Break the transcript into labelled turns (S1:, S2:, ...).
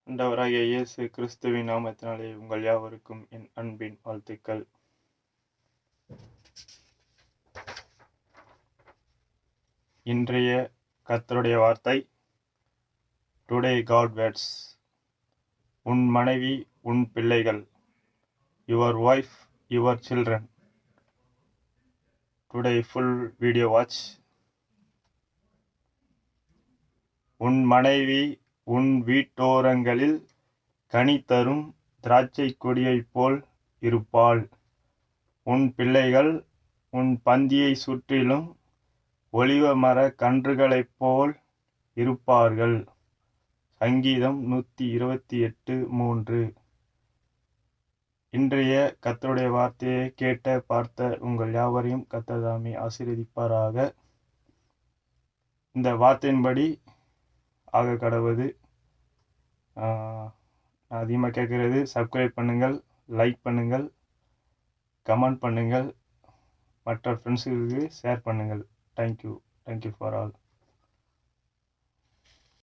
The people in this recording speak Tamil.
S1: ஆண்டவராகிய இயேசு கிறிஸ்துவின் நாமத்தினாலே உங்கள் யாவருக்கும் என் அன்பின் வாழ்த்துக்கள். இன்றைய கர்த்தருடைய வார்த்தை, டுடே காட் வேர்ட்ஸ். உன் மனைவி, உன் பிள்ளைகள், your wife, your children. Today full video watch. உன் மனைவி உன் வீட்டோரங்களில் கனி தரும் திராட்சை கொடியைப் போல் இருப்பாள். உன் பிள்ளைகள் உன் பந்தியை சுற்றிலும் ஒலிவ மர கன்றுகளைப் போல் இருப்பார்கள். சங்கீதம் 128:3. இன்றைய கர்த்தருடைய வார்த்தையை கேட்ட பார்த்த உங்கள் யாவரையும் கர்த்தர் தாமே ஆசீர்வதிப்பாராக. இந்த வார்த்தையின்படி ஆக கடவுது. அதிகமாக கேட்குறது, சப்ஸ்கிரைப் பண்ணுங்கள், லைக் பண்ணுங்கள், கமெண்ட் பண்ணுங்கள், மற்ற ஃப்ரெண்ட்ஸுகளுக்கு ஷேர் பண்ணுங்கள். Thank you for all.